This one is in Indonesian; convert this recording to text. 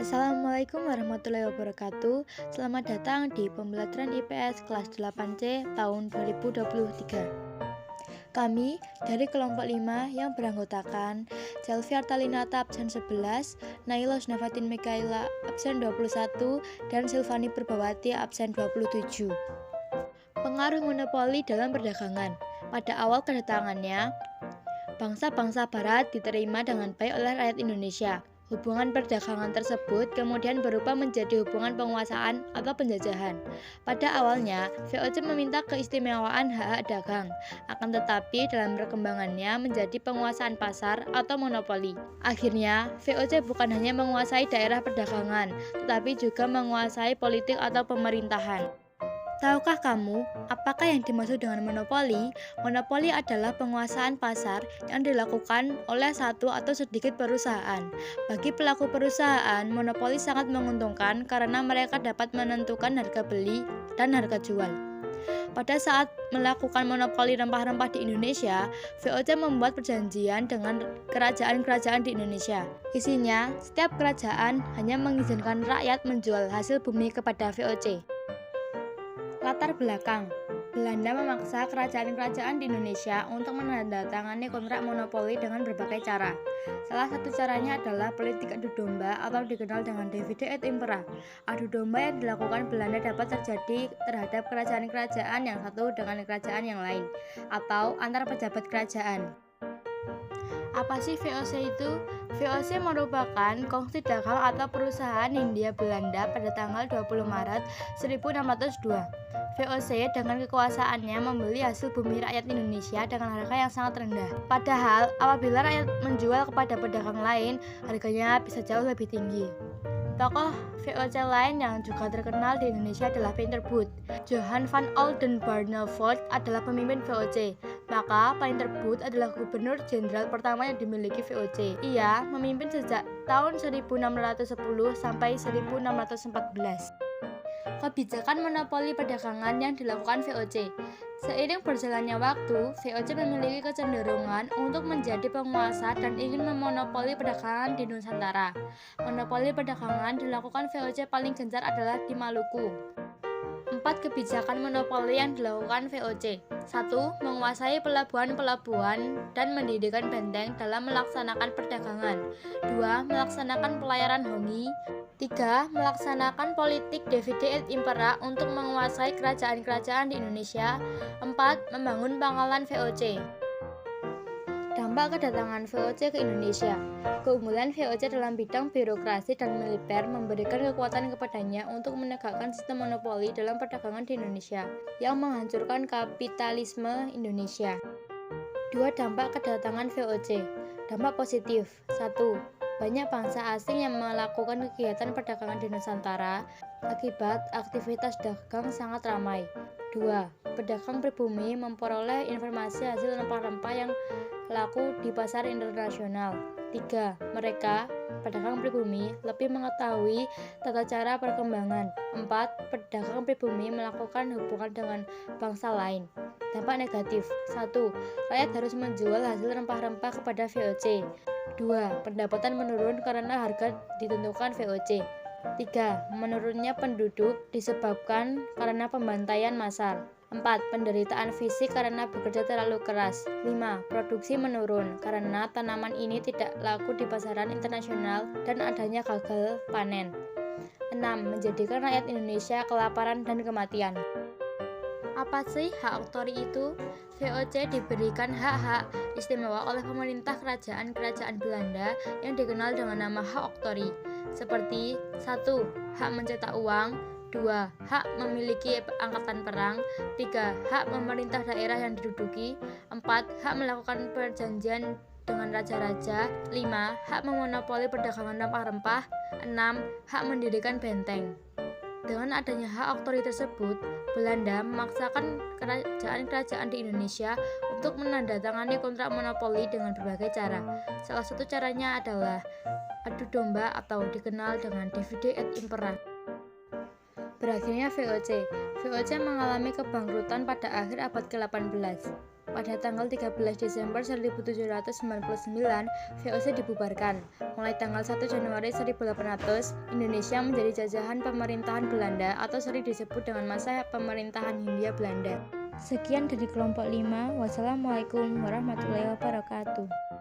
Assalamualaikum warahmatullahi wabarakatuh. Selamat datang di pembelajaran IPS kelas 8C tahun 2023. Kami dari kelompok 5 yang beranggotakan Selvi Artalinata absen 11, Nailos Navatin Mikaela absen 21, dan Silvani Perbawati absen 27. Pengaruh monopoli dalam perdagangan. Pada awal kedatangannya, bangsa-bangsa barat diterima dengan baik oleh rakyat Indonesia. Hubungan perdagangan tersebut kemudian berubah menjadi hubungan penguasaan atau penjajahan. Pada awalnya, VOC meminta keistimewaan hak-hak dagang, akan tetapi dalam perkembangannya menjadi penguasaan pasar atau monopoli. Akhirnya, VOC bukan hanya menguasai daerah perdagangan, tetapi juga menguasai politik atau pemerintahan. Tahukah kamu, apakah yang dimaksud dengan monopoli? Monopoli adalah penguasaan pasar yang dilakukan oleh satu atau sedikit perusahaan. Bagi pelaku perusahaan, monopoli sangat menguntungkan karena mereka dapat menentukan harga beli dan harga jual. Pada saat melakukan monopoli rempah-rempah di Indonesia, VOC membuat perjanjian dengan kerajaan-kerajaan di Indonesia. Isinya, setiap kerajaan hanya mengizinkan rakyat menjual hasil bumi kepada VOC. Latar belakang, Belanda memaksa kerajaan-kerajaan di Indonesia untuk menandatangani kontrak monopoli dengan berbagai cara. Salah satu caranya adalah politik adu domba atau dikenal dengan divide et impera. Adu domba yang dilakukan Belanda dapat terjadi terhadap kerajaan-kerajaan yang satu dengan kerajaan yang lain, atau antar pejabat kerajaan. Apa sih VOC itu? VOC merupakan kongsi dagang atau perusahaan Hindia Belanda pada tanggal 20 Maret 1602. VOC dengan kekuasaannya membeli hasil bumi rakyat Indonesia dengan harga yang sangat rendah. Padahal, apabila rakyat menjual kepada pedagang lain, harganya bisa jauh lebih tinggi. Tokoh VOC lain yang juga terkenal di Indonesia adalah Painter Booth. Johan van Oldenbarneveldt adalah pemimpin VOC. Maka Painter Booth adalah gubernur jenderal pertama yang dimiliki VOC. Ia memimpin sejak tahun 1610 sampai 1614. Kebijakan monopoli perdagangan yang dilakukan VOC. Seiring berjalannya waktu, VOC memiliki kecenderungan untuk menjadi penguasa dan ingin memonopoli perdagangan di Nusantara. Monopoli perdagangan dilakukan VOC paling gencar adalah di Maluku. 4 kebijakan monopoli yang dilakukan VOC. 1. Menguasai pelabuhan-pelabuhan dan mendirikan benteng dalam melaksanakan perdagangan. 2. Melaksanakan pelayaran hongi. 3. Melaksanakan politik divide et impera untuk menguasai kerajaan-kerajaan di Indonesia. 4. Membangun pangkalan VOC. Dampak kedatangan VOC ke Indonesia. Keunggulan VOC dalam bidang birokrasi dan militer memberikan kekuatan kepadanya untuk menegakkan sistem monopoli dalam perdagangan di Indonesia yang menghancurkan kapitalisme Indonesia. 2. Dampak kedatangan VOC. Dampak positif. 1. Banyak bangsa asing yang melakukan kegiatan perdagangan di Nusantara akibat aktivitas dagang sangat ramai. 2. Pedagang pribumi memperoleh informasi hasil rempah-rempah yang laku di pasar internasional. 3. Mereka, pedagang pribumi, lebih mengetahui tata cara perkembangan. 4. Pedagang pribumi melakukan hubungan dengan bangsa lain. Dampak negatif. 1. Rakyat harus menjual hasil rempah-rempah kepada VOC. 2. Pendapatan menurun karena harga ditentukan VOC. 3. Menurunnya penduduk disebabkan karena pembantaian massal. 4. Penderitaan fisik karena bekerja terlalu keras. 5. Produksi menurun karena tanaman ini tidak laku di pasaran internasional dan adanya gagal panen. 6. Menjadikan rakyat Indonesia kelaparan dan kematian. Apa sih hak otori itu? VOC diberikan hak-hak istimewa oleh pemerintah kerajaan-kerajaan Belanda yang dikenal dengan nama hak otori, seperti 1. Hak mencetak uang, 2. Hak memiliki angkatan perang, 3. Hak memerintah daerah yang diduduki, 4. Hak melakukan perjanjian dengan raja-raja, 5. Hak memonopoli perdagangan rempah-rempah, 6. Hak mendirikan benteng. Dengan adanya hak otori tersebut, Belanda memaksakan kerajaan-kerajaan di Indonesia untuk menandatangani kontrak monopoli dengan berbagai cara. Salah satu caranya adalah adu domba atau dikenal dengan divide et impera. Berakhirnya VOC. VOC mengalami kebangkrutan pada akhir abad ke-18. Pada tanggal 13 Desember 1799, VOC dibubarkan. Mulai tanggal 1 Januari 1800, Indonesia menjadi jajahan pemerintahan Belanda atau sering disebut dengan masa pemerintahan Hindia Belanda. Sekian dari kelompok 5. Wassalamualaikum warahmatullahi wabarakatuh.